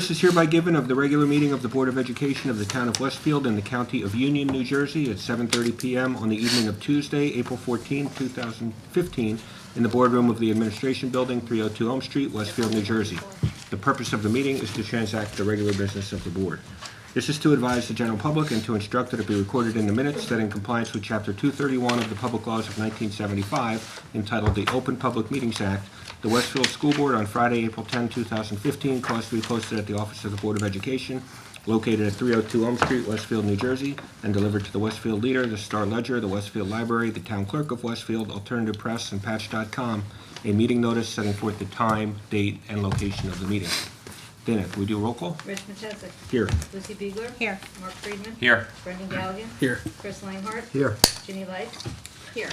This is hereby given of the regular meeting of the Board of Education of the Town of Westfield in the County of Union, New Jersey at 7:30 p.m. on the evening of Tuesday, April 14, 2015, in the boardroom of the Administration Building, 302 Elm Street, Westfield, New Jersey. The purpose of the meeting is to transact the regular business of the Board. This is to advise the general public and to instruct that it be recorded in the minutes that in compliance with Chapter 231 of the Public Laws of 1975, entitled the Open Public Meetings Act, the Westfield School Board on Friday, April 10, 2015, caused to be posted at the Office of the Board of Education, located at 302 Elm Street, Westfield, New Jersey, and delivered to the Westfield Leader, the Star Ledger, the Westfield Library, the Town Clerk of Westfield, Alternative Press, and Patch.com, a meeting notice setting forth the time, date, and location of the meeting. Dana, can we do a roll call? Rich Matesic. Here. Lucy Biegler. Here. Mark Friedman. Here. Brendan Galligan. Here. Chris Langhardt. Here. Ginny Light. Here.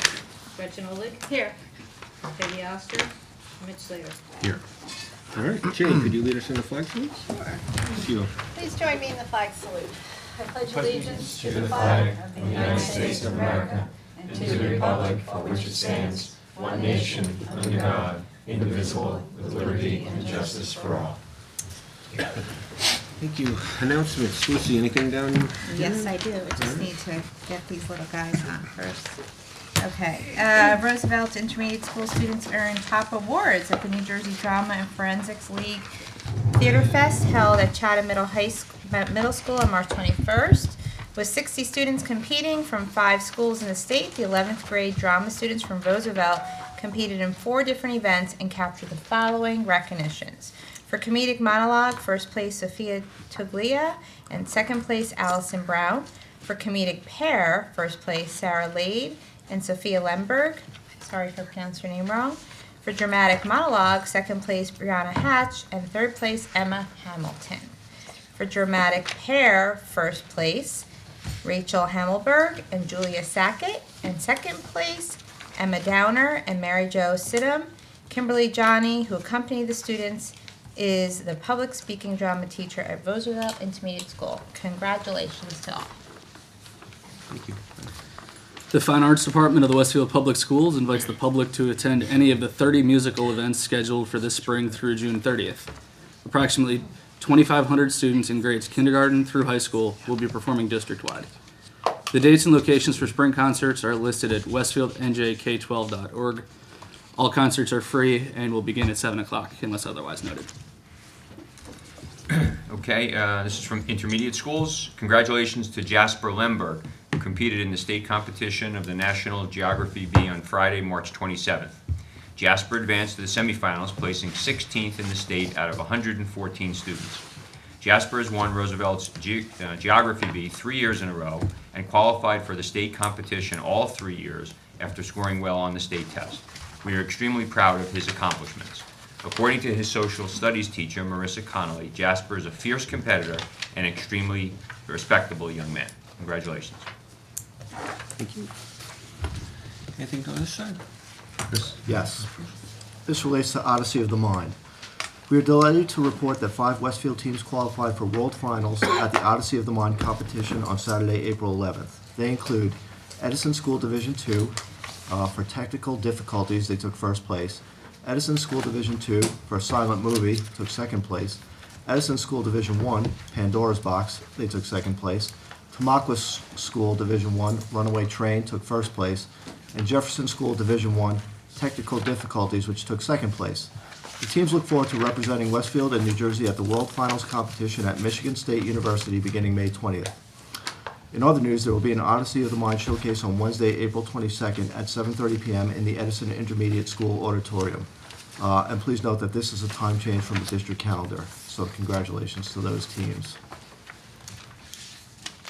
Gretchen Olig. Here. Peggy Oster. Mitch Slater. Here. All right, Jane, could you lead us in the flag salute? Sure. Thank you. Please join me in the flag salute. I pledge allegiance to the flag of the United States of America and to the republic for which it stands, one nation, under God, indivisible, with liberty and justice for all. Thank you. Announcements. Lucy, anything down here? Yes, I do. I just need to get these little guys on first. Okay. Roosevelt Intermediate School students earned top awards at the New Jersey Drama and Forensics League Theater Fest held at Chatham Middle School on March 21st. With 60 students competing from 5 schools in the state, the 11th grade drama students from Roosevelt competed in 4 different events and captured the following recognitions. For comedic monologue, first place Sophia Tuglia and second place Allison Brown. For comedic pair, first place Sarah Lade and Sophia Lemberg. Sorry if I pronounced her name wrong. For dramatic monologue, second place Brianna Hatch and third place Emma Hamilton. For dramatic pair, first place Rachel Hamelberg and Julia Sackett, and second place Emma Downer and Mary Jo Sidham. Kimberly Johnny, who accompanied the students, is the public speaking drama teacher at Roosevelt Intermediate School. Congratulations to all. Thank you. The Fine Arts Department of the Westfield Public Schools invites the public to attend any of the 30 musical events scheduled for this spring through June 30th. Approximately 2,500 students in grades kindergarten through high school will be performing district-wide. The dates and locations for spring concerts are listed at westfieldnjk12.org. All concerts are free and will begin at 7 o'clock unless otherwise noted. Okay, this is from intermediate schools. Congratulations to Jasper Lemberg, who competed in the state competition of the National Geography Bee on Friday, March 27th. Jasper advanced to the semifinals, placing 16th in the state out of 114 students. Jasper has won Roosevelt's Geography Bee 3 years in a row and qualified for the state competition all 3 years after scoring well on the state test. We are extremely proud of his accomplishments. According to his social studies teacher, Marissa Connolly, Jasper is a fierce competitor and extremely respectable young man. Congratulations. Thank you. Anything on this side? Yes. This relates to Odyssey of the Mind. We are delighted to report that 5 Westfield teams qualified for World Finals at the Odyssey of the Mind competition on Saturday, April 11th. They include Edison School Division II, for technical difficulties, they took first place. Edison School Division II, for silent movie, took second place. Edison School Division I, Pandora's Box, they took second place. Tamaqua School Division I, Runaway Train, took first place. And Jefferson School Division I, Technical Difficulties, which took second place. The teams look forward to representing Westfield and New Jersey at the World Finals competition at Michigan State University beginning May 20th. In other news, there will be an Odyssey of the Mind showcase on Wednesday, April 22nd at 7:30 p.m. in the Edison Intermediate School Auditorium. And please note that this is a time change from the district calendar, so congratulations to those teams.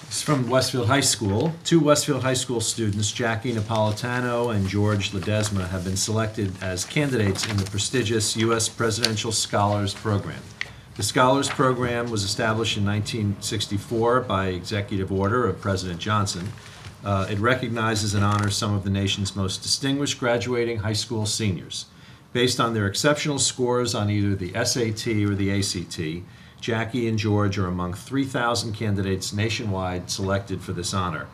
This is from Westfield High School. 2 Westfield High School students, Jackie Napolitano and George Ledesma, have been selected as candidates in the prestigious U.S. Presidential Scholars Program. The Scholars Program was established in 1964 by executive order of President Johnson. It recognizes and honors some of the nation's most distinguished graduating high school seniors. Based on their exceptional scores on either the SAT or the ACT, Jackie and George are among 3,000 candidates nationwide selected for this honor.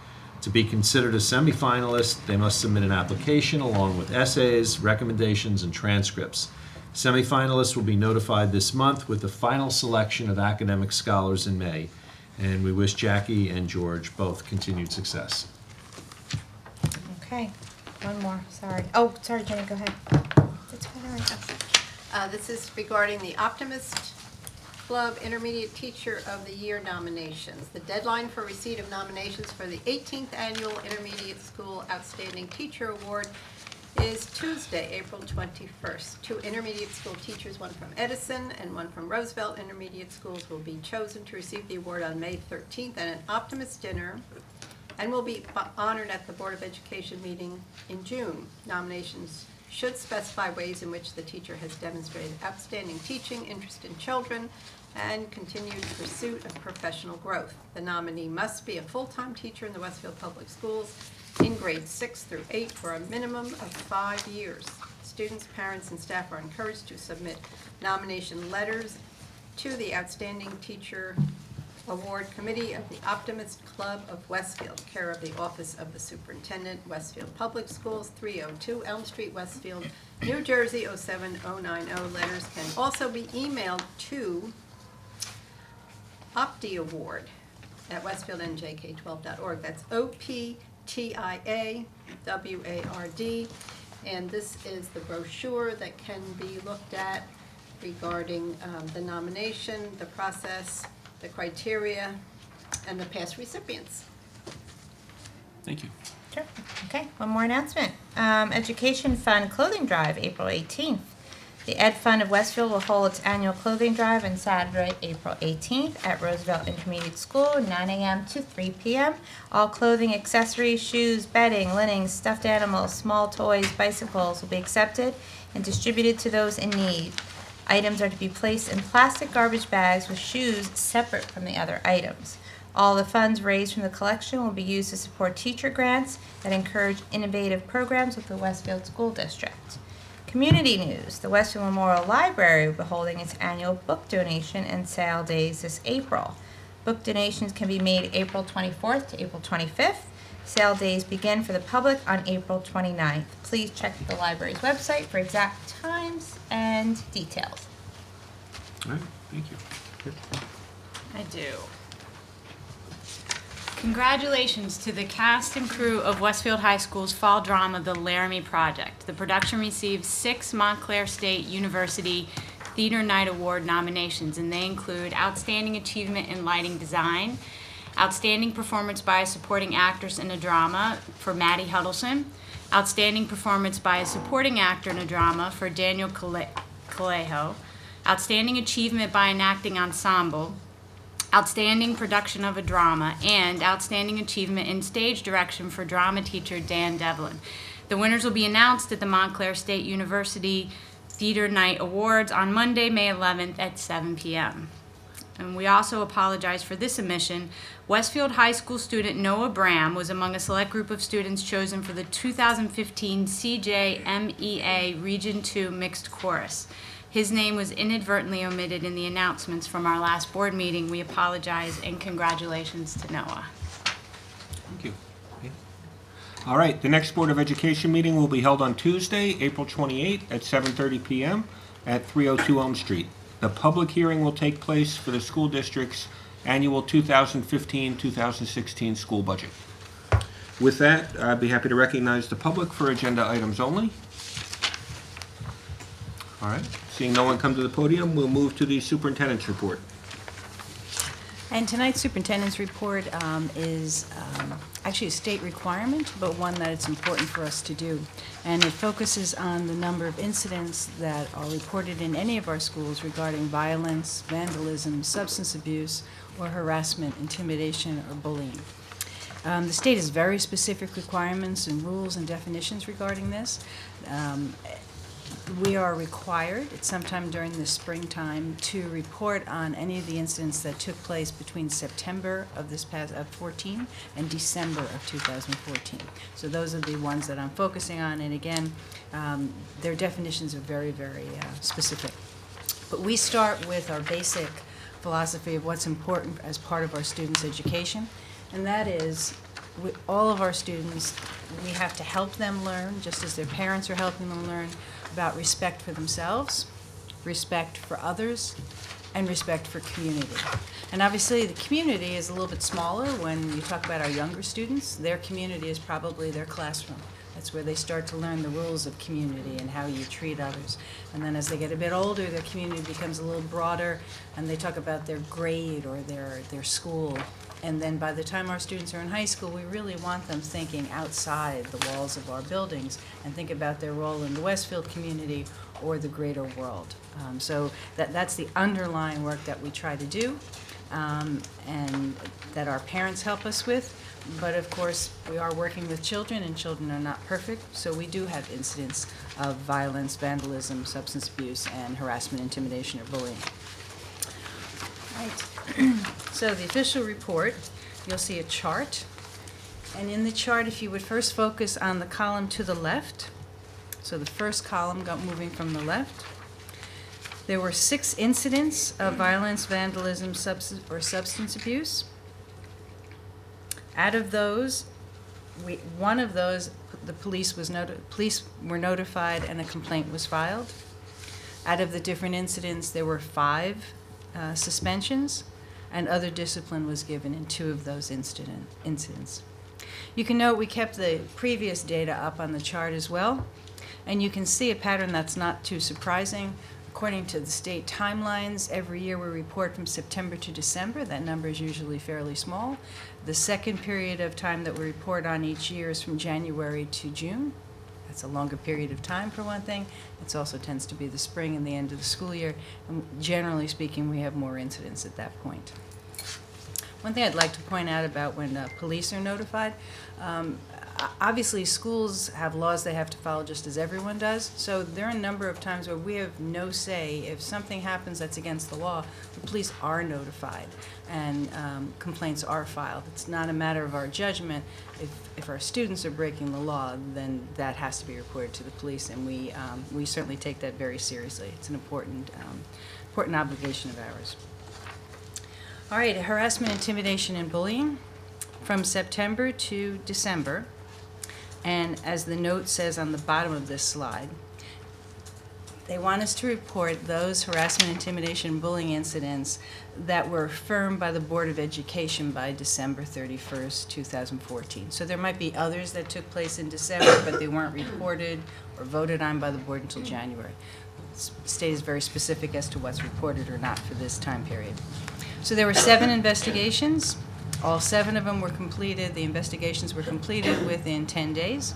To be considered a semifinalist, they must submit an application along with essays, recommendations, and transcripts. Semifinalists will be notified this month with the final selection of academic scholars in May. And we wish Jackie and George both continued success. Okay, one more, sorry. Oh, sorry, Jenny, go ahead. That's fine, all right. This is regarding the Optimist Club Intermediate Teacher of the Year nominations. The deadline for receipt of nominations for the 18th Annual Intermediate School Outstanding Teacher Award is Tuesday, April 21st. 2 intermediate school teachers, one from Edison and one from Roosevelt Intermediate Schools, will be chosen to receive the award on May 13th at an Optimist dinner and will be honored at the Board of Education meeting in June. Nominations should specify ways in which the teacher has demonstrated outstanding teaching, interest in children, and continued pursuit of professional growth. The nominee must be a full-time teacher in the Westfield Public Schools in grades 6 through 8 for a minimum of 5 years. Students, parents, and staff are encouraged to submit nomination letters to the Outstanding Teacher Award Committee of the Optimist Club of Westfield, care of the Office of the Superintendent, Westfield Public Schools, 302 Elm Street, Westfield, New Jersey, 07090. Letters can also be emailed to optiaward@westfieldnjk12.org. That's OPTIAWARD. And this is the brochure that can be looked at regarding the nomination, the process, the criteria, and the past recipients. Thank you. Sure. Okay, one more announcement. Education Fund Clothing Drive, April 18th. The Ed Fund of Westfield will hold its annual clothing drive on Saturday, April 18th at Roosevelt Intermediate School, 9 a.m. to 3 p.m. All clothing, accessories, shoes, bedding, linens, stuffed animals, small toys, bicycles will be accepted and distributed to those in need. Items are to be placed in plastic garbage bags with shoes separate from the other items. All the funds raised from the collection will be used to support teacher grants that encourage innovative programs with the Westfield School District. Community news. The Westfield Memorial Library will be holding its annual book donation and sale days this April. Book donations can be made April 24th to April 25th. Sale days begin for the public on April 29th. Please check the library's website for exact times and details. All right, thank you. I do. Congratulations to the cast and crew of Westfield High School's fall drama, The Laramie Project. The production received 6 Montclair State University Theater Night Award nominations, and they include Outstanding Achievement in Lighting Design, Outstanding Performance by a Supporting Actress in a Drama for Maddie Huddleston, Outstanding Performance by a Supporting Actor in a Drama for Daniel Calejo, Outstanding Achievement by an Acting Ensemble, Outstanding Production of a Drama, and Outstanding Achievement in Stage Direction for drama teacher Dan Devlin. The winners will be announced at the Montclair State University Theater Night Awards on Monday, May 11th at 7 p.m. And we also apologize for this omission. Westfield High School student Noah Bram was among a select group of students chosen for the 2015 CJMEA Region 2 Mixed Chorus. His name was inadvertently omitted in the announcements from our last board meeting. We apologize and congratulations to Noah. Thank you. Okay. All right, the next Board of Education meeting will be held on Tuesday, April 28th at 7:30 p.m. at 302 Elm Street. The public hearing will take place for the school district's annual 2015-2016 school budget. With that, I'd be happy to recognize the public for agenda items only. All right, seeing no one come to the podium, we'll move to the superintendent's report. And tonight's superintendent's report is actually a state requirement, but one that it's important for us to do. And it focuses on the number of incidents that are reported in any of our schools regarding violence, vandalism, substance abuse, or harassment, intimidation, or bullying. The state has very specific requirements and rules and definitions regarding this. We are required, at sometime during the springtime, to report on any of the incidents that took place between September of this past of 14 and December of 2014. So those are the ones that I'm focusing on, and again, their definitions are very, very specific. But we start with our basic philosophy of what's important as part of our students' education, and that is all of our students, we have to help them learn, just as their parents are helping them learn, about respect for themselves, respect for others, and respect for community. And obviously, the community is a little bit smaller when you talk about our younger students. Their community is probably their classroom. That's where they start to learn the rules of community and how you treat others. And then as they get a bit older, their community becomes a little broader, and they talk about their grade or their school. And then by the time our students are in high school, we really want them thinking outside the walls of our buildings and think about their role in the Westfield community or the greater world. So that's the underlying work that we try to do, and that our parents help us with. But of course, we are working with children, and children are not perfect, so we do have incidents of violence, vandalism, substance abuse, and harassment, intimidation, or bullying. Right. So the official report, you'll see a chart. And in the chart, if you would first focus on the column to the left, so the first column moving from the left, there were 6 incidents of violence, vandalism, substance abuse. Out of those, one of those, the police were notified and a complaint was filed. Out of the different incidents, there were 5 suspensions, and other discipline was given in 2 of those incidents. You can note we kept the previous data up on the chart as well, and you can see a pattern that's not too surprising. According to the state timelines, every year we report from September to December. That number is usually fairly small. The second period of time that we report on each year is from January to June. That's a longer period of time, for one thing. It also tends to be the spring and the end of the school year. And generally speaking, we have more incidents at that point. One thing I'd like to point out about when police are notified, obviously schools have laws they have to follow just as everyone does. So there are a number of times where we have no say. If something happens that's against the law, the police are notified and complaints are filed. It's not a matter of our judgment. If our students are breaking the law, then that has to be reported to the police, and we certainly take that very seriously. It's an important obligation of ours. All right, harassment, intimidation, and bullying from September to December. And as the note says on the bottom of this slide, they want us to report those harassment, intimidation, and bullying incidents that were affirmed by the Board of Education by December 31st, 2014. So there might be others that took place in December, but they weren't reported or voted on by the board until January. The state is very specific as to what's reported or not for this time period. So there were 7 investigations. All 7 of them were completed. The investigations were completed within 10 days.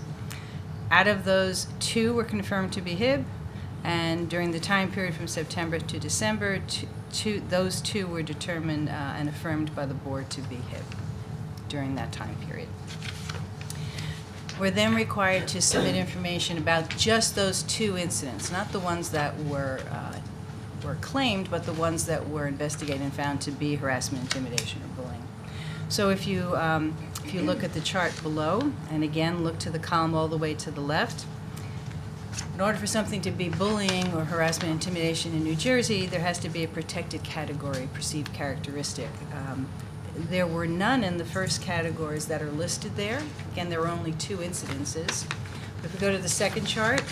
Out of those, 2 were confirmed to be HIB, and during the time period from September to December, those 2 were determined and affirmed by the board to be HIB during that time period. We're then required to submit information about just those 2 incidents, not the ones that were claimed, but the ones that were investigated and found to be harassment, intimidation, or bullying. So if you look at the chart below, and again look to the column all the way to the left, in order for something to be bullying or harassment, intimidation in New Jersey, there has to be a protected category, perceived characteristic. There were none in the first categories that are listed there. Again, there were only 2 incidences. If we go to the second chart,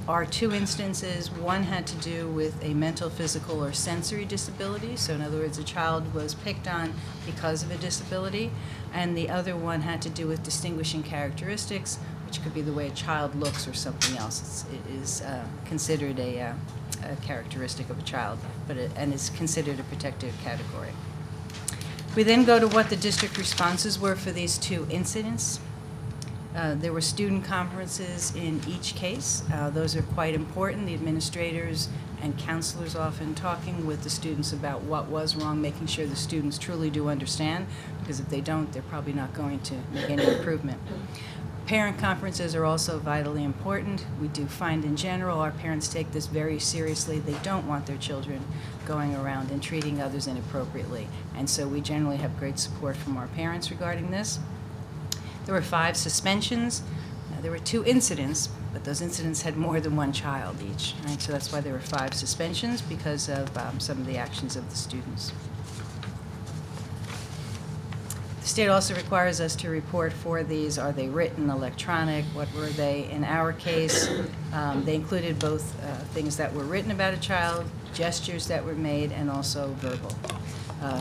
our 2 instances, one had to do with a mental, physical, or sensory disability. So in other words, a child was picked on because of a disability. And the other one had to do with distinguishing characteristics, which could be the way a child looks or something else. It is considered a characteristic of a child, and is considered a protected category. We then go to what the district responses were for these 2 incidents. There were student conferences in each case. Those are quite important. The administrators and counselors often talking with the students about what was wrong, making sure the students truly do understand, because if they don't, they're probably not going to make any improvement. Parent conferences are also vitally important. We do find in general our parents take this very seriously. They don't want their children going around and treating others inappropriately. And so we generally have great support from our parents regarding this. There were 5 suspensions. There were 2 incidents, but those incidents had more than 1 child each. Right? So that's why there were 5 suspensions, because of some of the actions of the students. The State also requires us to report for these, are they written, electronic, what were they? In our case, they included both things that were written about a child, gestures that were made, and also verbal.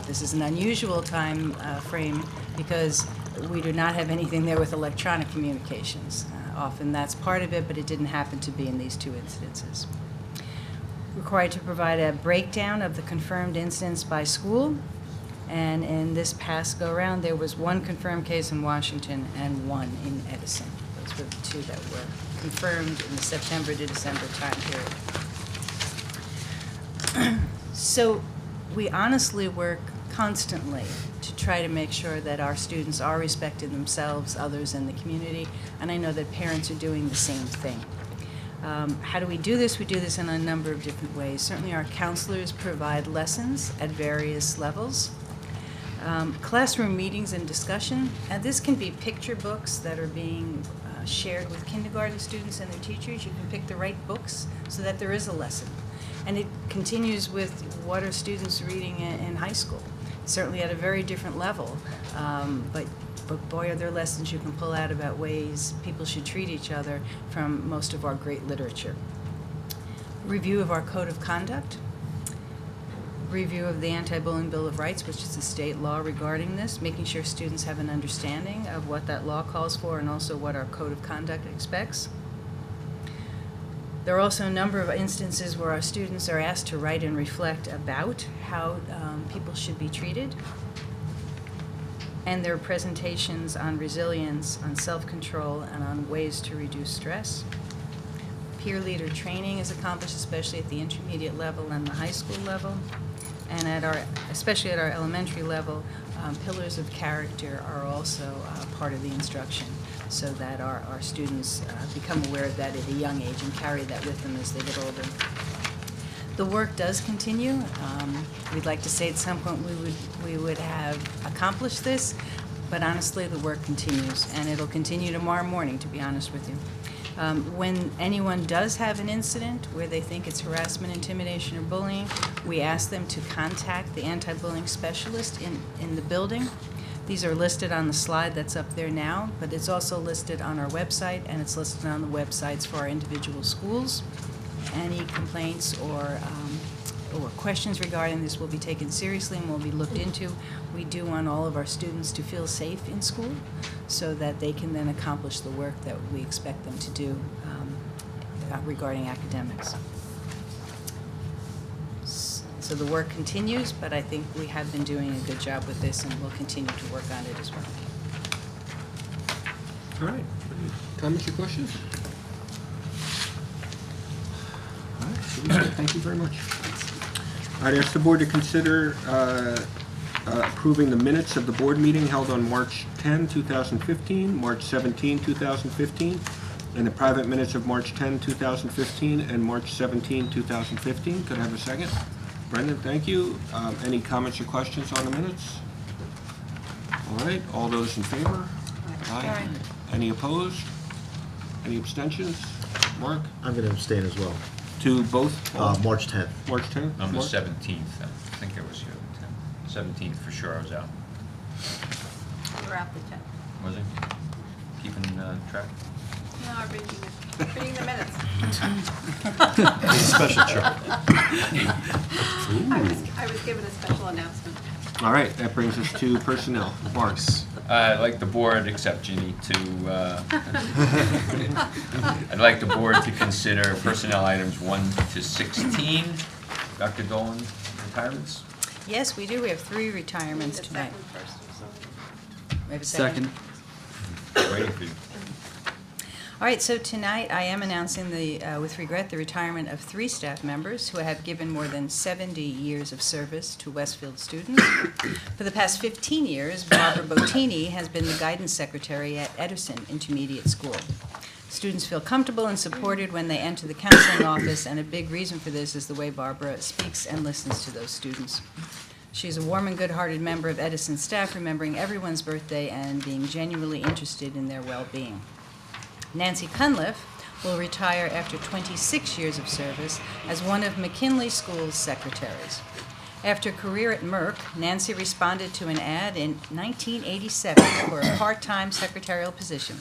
This is an unusual time frame because we do not have anything there with electronic communications. Often that's part of it, but it didn't happen to be in these two incidences. Required to provide a breakdown of the confirmed incidents by school. And in this past go-around, there was one confirmed case in Washington and one in Edison. Those were the two that were confirmed in the September to December time period. So we honestly work constantly to try to make sure that our students are respecting themselves, others in the community, and I know that parents are doing the same thing. How do we do this? We do this in a number of different ways. Certainly our counselors provide lessons at various levels. Classroom meetings and discussion, and this can be picture books that are being shared with kindergarten students and their teachers. You can pick the right books so that there is a lesson. And it continues with what are students reading in high school, certainly at a very different level. But boy, are there lessons you can pull out about ways people should treat each other from most of our great literature. Review of our code of conduct. Review of the Anti-Bullying Bill of Rights, which is the state law regarding this, making sure students have an understanding of what that law calls for and also what our code of conduct expects. There are also a number of instances where our students are asked to write and reflect about how people should be treated. And there are presentations on resilience, on self-control, and on ways to reduce stress. Peer leader training is accomplished, especially at the intermediate level and the high school level. And especially at our elementary level, pillars of character are also part of the instruction, so that our students become aware of that at a young age and carry that with them as they get older. The work does continue. We'd like to say at some point we would have accomplished this, but honestly the work continues, and it'll continue tomorrow morning, to be honest with you. When anyone does have an incident where they think it's harassment, intimidation, or bullying, we ask them to contact the anti-bullying specialist in the building. These are listed on the slide that's up there now, but it's also listed on our website, and it's listed on the websites for our individual schools. Any complaints or questions regarding this will be taken seriously and will be looked into. We do want all of our students to feel safe in school so that they can then accomplish the work that we expect them to do regarding academics. So the work continues, but I think we have been doing a good job with this and we'll continue to work on it as well. All right. Any comments or questions? All right. Teresa, thank you very much. I'd ask the board to consider approving the minutes of the board meeting held on March 10, 2015, March 17, 2015, and the private minutes of March 10, 2015, and March 17, 2015. Could I have a second? Brendan, thank you. Any comments or questions on the minutes? All right. All those in favor? Aye. Any opposed? Any abstentions? Mark? I'm going to abstain as well. To both? March 10th. March 10th? On the Mark? 17th, I think I was here on the 10th. 17th for sure I was out. We're out the 10th. Was it? Keeping track? No, I'm reading the minutes. Special chart. I was given a special announcement. All right, that brings us to personnel. Mark? I'd like the board, except Ginny, I'd like the board to consider personnel items 1 to 16. Dr. Dolan, retirements? Yes, we do. We have 3 retirements The tonight. second first or something. We have a Second. Waiting for you. All right, so tonight I am announcing with regret, the retirement of 3 staff members who have given more than 70 years of service to Westfield students. For the past 15 years, Barbara Bottini has been the guidance secretary at Edison Intermediate School. Students feel comfortable and supported when they enter the counseling office, and a big reason for this is the way Barbara speaks and listens to those students. She's a warm and good-hearted member of Edison staff, remembering everyone's birthday and being genuinely interested in their well-being. Nancy Cunliffe will retire after 26 years of service as one of McKinley School's secretaries. After a career at Merck, Nancy responded to an ad in 1987 for a part-time secretarial position.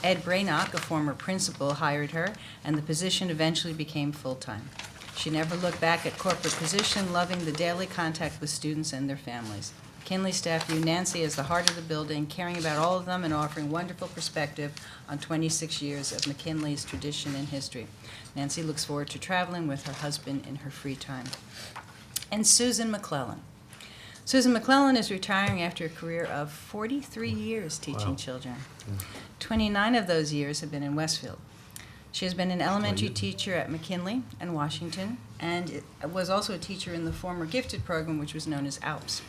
Ed Braynock, a former principal, hired her, and the position eventually became full-time. She never looked back at corporate position, loving the daily contact with students and their families. McKinley staff view Nancy as the heart of the building, caring about all of them and offering wonderful perspective on 26 years of McKinley's tradition and history. Nancy looks forward to traveling with her husband in her free time. And Susan McClellan. Susan McClellan is retiring after a career of 43 years teaching children. 29 of those years have been in Westfield. She has been an elementary teacher at McKinley and Washington, and was also a teacher in the former gifted program, which was known as ALPS.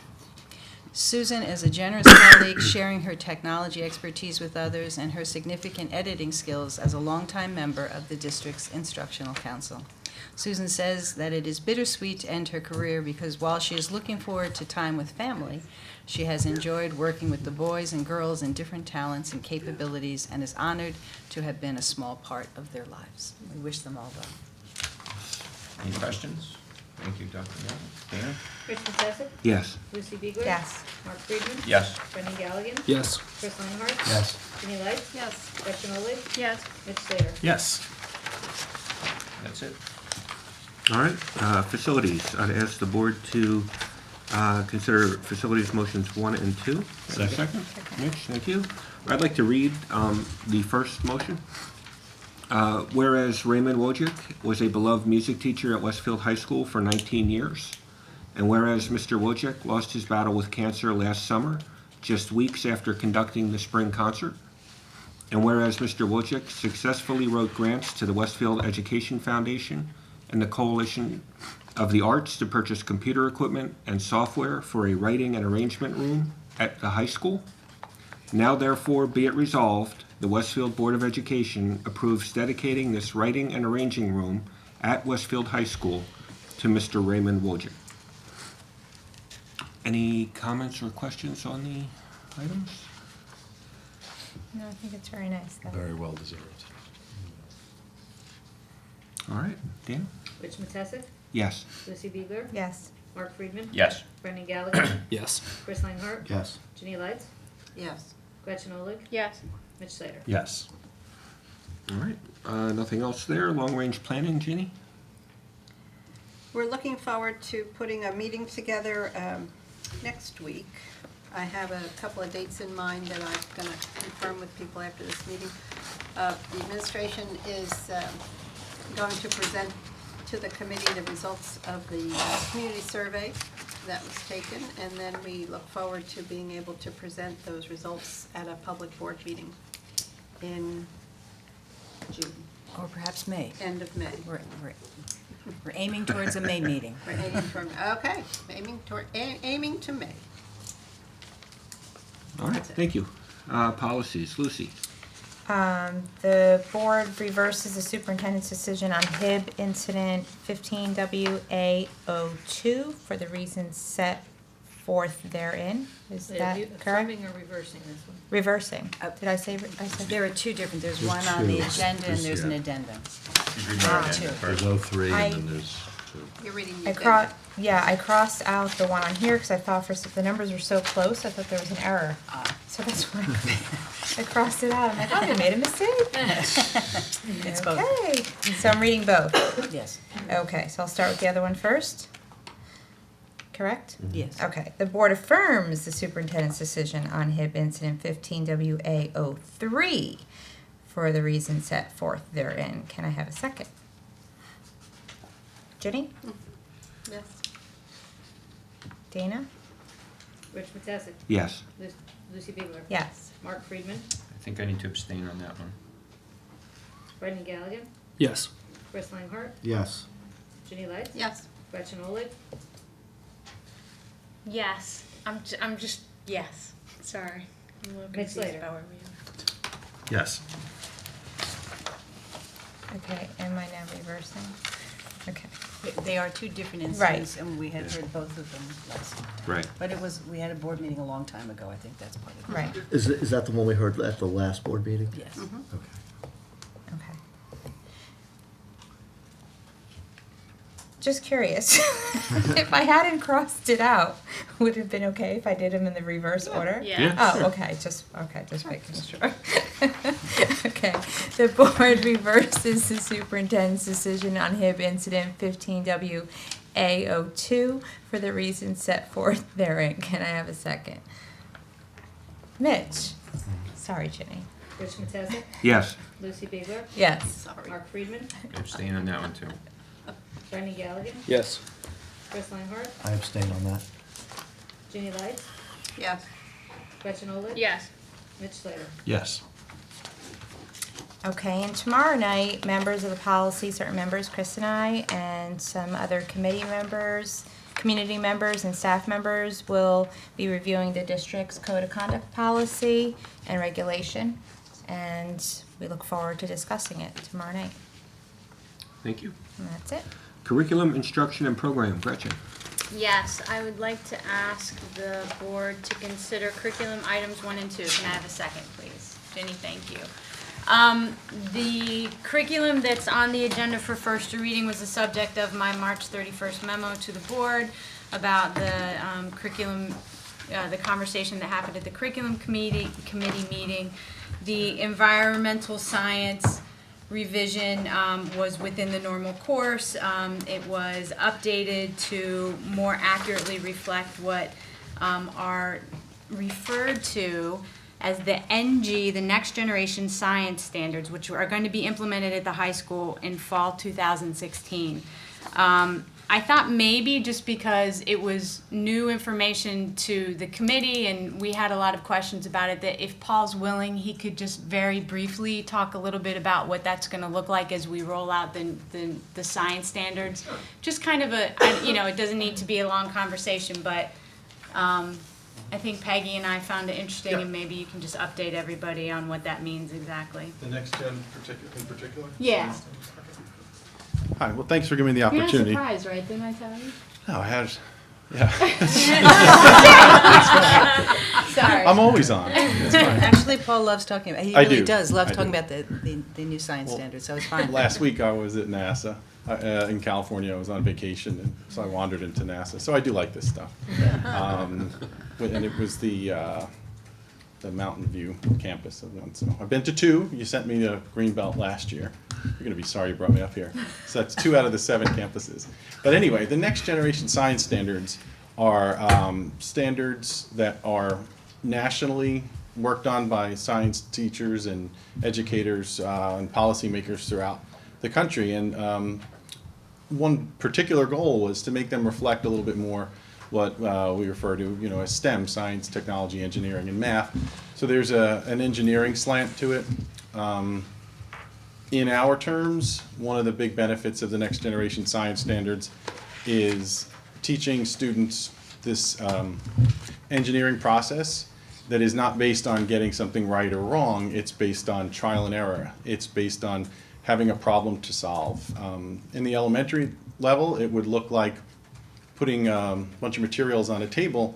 Susan is a generous colleague, sharing her technology expertise with others and her significant editing skills as a longtime member of the district's instructional council. Susan says that it is bittersweet to end her career because while she is looking forward to time with family, she has enjoyed working with the boys and girls in different talents and capabilities and is honored to have been a small part of their lives. We wish them all well. Any questions? Thank you, Dr. Young. Dana? Rich Messessick. Yes. Lucy Beeler. Yes. Mark Friedman. Yes. Brendan Gallagher. Yes. Chris Lightenhart. Yes. Ginny Lights. Yes. Gretchen Oleg. Yes. Mitch Slater. Yes. That's it. All right, facilities. I'd ask the board to consider facilities motions 1 and 2. Second. Mitch, thank you. I'd like to read the first motion. Whereas Raymond Wojcik was a beloved music teacher at Westfield High School for 19 years, and whereas Mr. Wojcik lost his battle with cancer last summer, just weeks after conducting the spring concert, and whereas Mr. Wojcik successfully wrote grants to the Westfield Education Foundation and the Coalition of the Arts to purchase computer equipment and software for a writing and arrangement room at the high school, now therefore be it resolved, the Westfield Board of Education approves dedicating this writing and arranging room at Westfield High School to Mr. Raymond Wojcik. Any comments or questions on the items? No, I think it's very nice, though. Very well deserved. All right, Dan? Rich Messessick. Yes. Lucy Beeler. Yes. Mark Friedman. Yes. Brendan Gallagher. Yes. Chris Lightenhart. Yes. Ginny Lights. Yes. Gretchen Oleg. Yes. Mitch Slater. Yes. All right, nothing else there. Long-range planning, Jeannie? We're looking forward to putting a meeting together next week. I have a couple of dates in mind that I'm going to confirm with people after this meeting. The administration is going to present to the committee the results of the community survey that was taken, and then we look forward to being able to present those results at a public board meeting in June, Or perhaps May. end of May. We're aiming towards a May meeting. We're aiming for, okay, aiming to May. All right, thank you. Policies, Lucy? The board reverses the superintendent's decision on HIB incident 15WA02 for the reasons set forth therein. Is that correct? Affirming or reversing this one? Reversing. Did I say? There are two different, there's There's one on the two. agenda and there's an Yeah. addendum. She's reading the agenda Two. first. There's 03 I- and then there's 2. You're reading the I agenda. I crossed out the one on here because I thought the numbers were so close, I thought there was an error. So that's why I crossed it out. I'm like, oh, I made a mistake. It's both, Okay, so I'm reading both. yes, Okay, so I'll start with the other one first. Correct? yes. Okay, the board affirms the superintendent's decision on HIB incident 15WA03 for the reasons set forth therein. Can I have a second? Jenny? Yes. Dana? Rich Messessick. Yes. Lucy Beeler. Yes. Mark Friedman. I think I need to abstain on that one. Brendan Gallagher. Yes. Chris Lightenhart. Yes. Ginny Lights. Yes. Gretchen Oleg. Yes. I'm just, yes. Sorry. I'm a little Mitch confused Slater. about where we are. Yes. Okay, am I now reversing? Okay. They are two different Right. incidents, and we had heard both of them last time. Right. But we had a board meeting a long time ago, I think that's part of it. Right, Is that the one we heard at the last board meeting? Yes. Okay. okay. Just curious. If I hadn't crossed it out, would it have been okay if I did them in the reverse order? Yeah. Oh, okay, just making sure. Okay. The board reverses the superintendent's decision on HIB incident 15WA02 for the reasons set forth therein. Can I have a second? Mitch? Sorry, Ginny. Rich Matesa, Yes. Lucy Bigler, Yes. Mark Friedman, Abstain on that one, too. Brendan Gallagher, Yes. Chris Langhardt, I abstain on that. Ginny Lights, Yes. Gretchen Oleg, Yes. Mitch Slater. Yes. Okay, and tomorrow night, members of the policy, certain members, Chris and I, and some other committee members, community members and staff members will be reviewing the district's code of conduct policy and regulation. And we look forward to discussing it tomorrow night. Thank you. And that's it. Curriculum, instruction, and program. Gretchen. Yes, I would like to ask the board to consider curriculum items 1 and 2. Can I have a second, please? Jenny, thank you. The curriculum that's on the agenda for first reading was the subject of my March 31st memo to the board about the curriculum, the conversation that happened at the curriculum committee meeting. The environmental science revision was within the normal course. It was updated to more accurately reflect what are referred to as the NG, the Next Generation Science Standards, which are going to be implemented at the high school in fall 2016. I thought maybe just because it was new information to the committee and we had a lot of questions about it, that if Paul's willing, he could just very briefly talk a little bit about what that's going to look like as we roll out the science standards. Just kind of it doesn't need to be a long conversation, but I think Peggy and I found it interesting, and maybe you can just update everybody on what that means exactly. The next gen in particular? Yeah. Hi, well, thanks for giving me the You're not opportunity. surprised, right? Didn't I tell you? No, I had, yeah. Sorry. I'm always on. It's fine. Actually, Paul loves talking about, he I really do. does love I talking do. about the new science Well, standards, so it's fine. Last week I was at NASA in California. I was on vacation, and so I wandered into NASA. So I do like this stuff. And it was the Mountain View campus of one. So I've been to 2. You sent me to Greenbelt last year. You're going to be sorry you brought me up here. So that's 2 out of the 7 campuses. But anyway, the Next Generation Science Standards are standards that are nationally worked on by science teachers and educators and policymakers throughout the country. And one particular goal was to make them reflect a little bit more what we refer to, as STEM, science, technology, engineering, and math. So there's an engineering slant to it. In our terms, one of the big benefits of the Next Generation Science Standards is teaching students this engineering process that is not based on getting something right or wrong. It's based on trial and error. It's based on having a problem to solve. In the elementary level, it would look like putting a bunch of materials on a table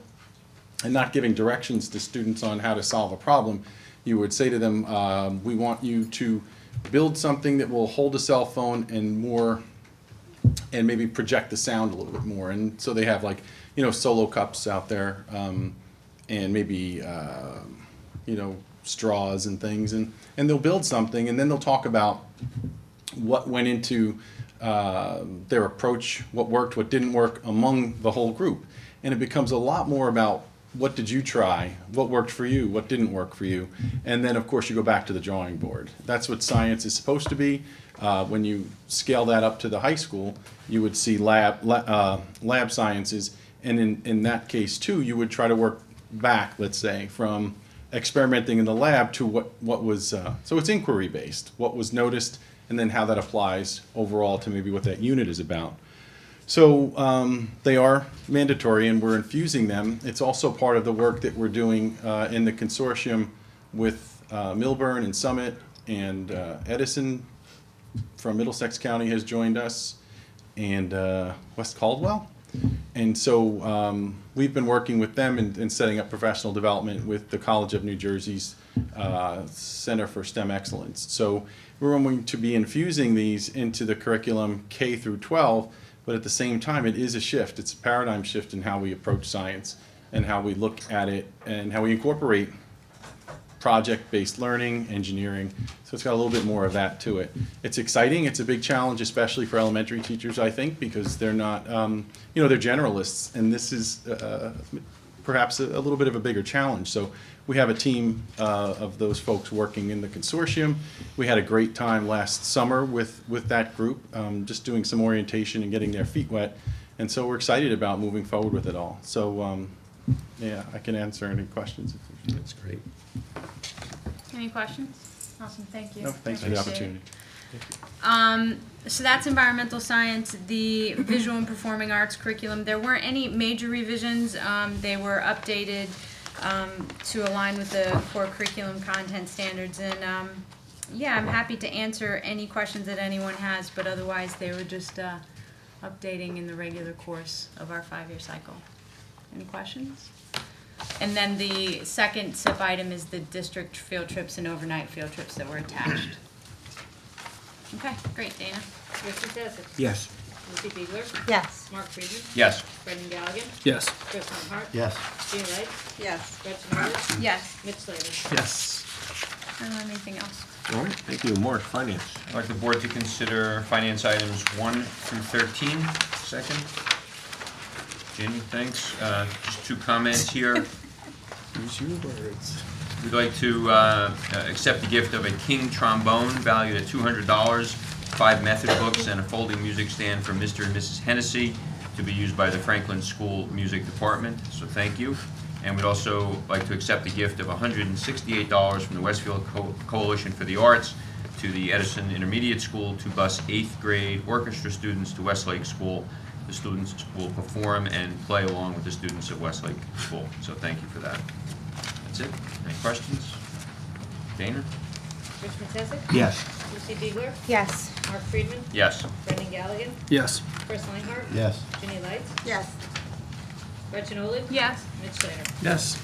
and not giving directions to students on how to solve a problem. You would say to them, we want you to build something that will hold a cell phone and maybe project the sound a little bit more. And so they have solo cups out there and maybe straws and things, and they'll build something, and then they'll talk about what went into their approach, what worked, what didn't work among the whole group. And it becomes a lot more about what did you try, what worked for you, what didn't work for you, and then of course you go back to the drawing board. That's what science is supposed to be. When you scale that up to the high school, you would see lab sciences, and in that case too, you would try to work back, let's say, from experimenting in the lab to what was, so it's inquiry based, what was noticed, and then how that applies overall to maybe what that unit is about. So they are mandatory, and we're infusing them. It's also part of the work that we're doing in the consortium with Milburn and Summit, and Edison from Middlesex County has joined us, and West Caldwell. And so we've been working with them in setting up professional development with the College of New Jersey's Center for STEM Excellence. So we're going to be infusing these into the curriculum K through 12, but at the same time, it is a shift. It's a paradigm shift in how we approach science and how we look at it and how we incorporate project-based learning, engineering. So it's got a little bit more of that to it. It's exciting. It's a big challenge, especially for elementary teachers, I think, because they're not, they're generalists, and this is perhaps a little bit of a bigger challenge. So we have a team of those folks working in the consortium. We had a great time last summer with that group, just doing some orientation and getting their feet wet. And so we're excited about moving forward with it all. So, yeah, I can answer any questions. That's great. Any questions? Awesome, thank you. No, thanks for the Appreciate opportunity. So that's environmental science, the visual and performing arts curriculum. There weren't any major revisions. They were updated to align with the core curriculum content standards. And yeah, I'm happy to answer any questions that anyone has, but otherwise they were just updating in the regular course of our 5-year cycle. Any questions? And then the second SIP item is the district field trips and overnight field trips that were attached. Okay, great, Dana. Rich Messick. Yes. Lucy Biegler. Yes. Mark Friedman. Yes. Brendan Gallagher. Yes. Chris Leonhardt. Yes. Gina Lights. Yes. Gretchen Rutherford. Yes. Mitch Slater. Yes. Anything else? All right, thank you. Mark, finance. I'd like the board to consider finance items 1 through 13. Second. Ginny, thanks. Just 2 comments here. Use your words. We'd like to accept the gift of a King trombone valued at $200, 5 method books, and a folding music stand from Mr. and Mrs. Hennessy to be used by the Franklin School Music Department, so thank you. And we'd also like to accept the gift of $168 from the Westfield Coalition for the Arts to the Edison Intermediate School to bus 8th grade orchestra students to Westlake School. The students will perform and play along with the students at Westlake School, so thank you for that. That's it. Any questions? Dana? Rich Messick. Yes. Lucy Biegler. Yes. Mark Friedman. Yes. Brendan Gallagher. Yes. Chris Leonhardt. Yes. Ginny Lights. Yes. Gretchen Olin. Yes. Mitch Slater. Yes.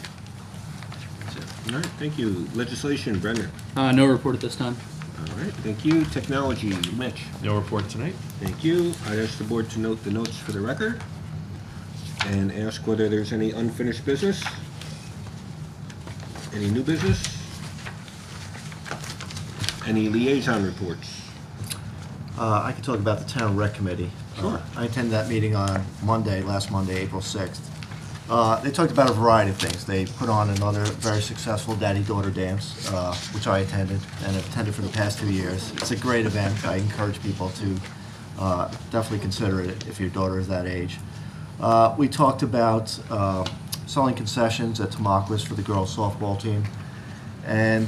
That's it. All right, thank you. Legislation, Brendan. No report at this time. All right, thank you. Technology, Mitch. No report tonight. Thank you. I'd ask the board to note the notes for the record and ask whether there's any unfinished business, any new business, any liaison reports. I can talk about the town rec committee. Sure. I attended that meeting on last Monday, April 6th. They talked about a variety of things. They put on another very successful daddy-daughter dance, which I attended and have attended for the past 2 years. It's a great event. I encourage people to definitely consider it if your daughter is that age. We talked about selling concessions at Tamaulipas for the girls softball team. And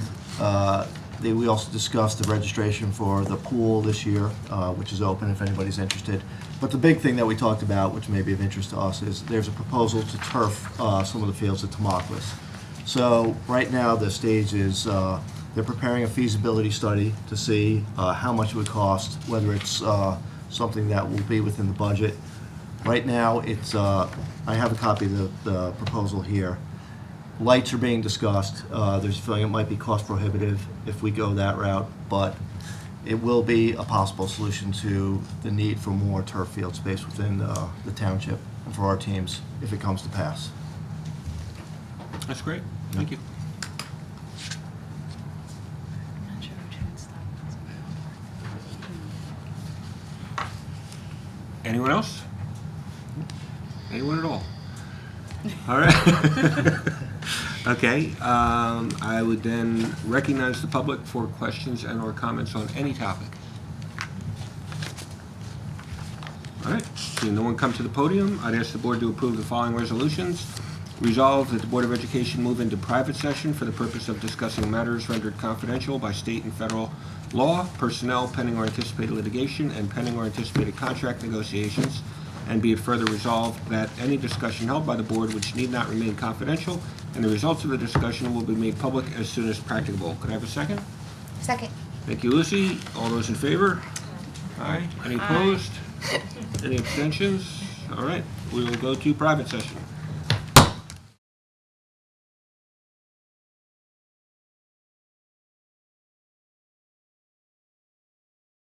we also discussed the registration for the pool this year, which is open if anybody's interested. But the big thing that we talked about, which may be of interest to us, is there's a proposal to turf some of the fields at Tamaulipas. So right now the stage is they're preparing a feasibility study to see how much it would cost, whether it's something that will be within the budget. Right now, it's I have a copy of the proposal here. Lights are being discussed. There's a feeling it might be cost prohibitive if we go that route, but it will be a possible solution to the need for more turf field space within the township and for our teams if it comes to pass. That's great. Thank you. I'm not sure which one it's Anyone else? Anyone at all? All right. Okay, I would then recognize the public for questions and/or comments on any topic. All right, seeing no one come to the podium, I'd ask the board to approve the following resolutions. Resolve that the Board of Education move into private session for the purpose of discussing matters rendered confidential by state and federal law, personnel, pending or anticipated litigation, and pending or anticipated contract negotiations. And be it further resolved that any discussion held by the board which need not remain confidential, and the results of the discussion will be made public as soon as practicable. Could I have a second? Second. Thank you, Lucy. All those in favor? Aye. Any opposed? Any abstentions? All right, we will go to private session.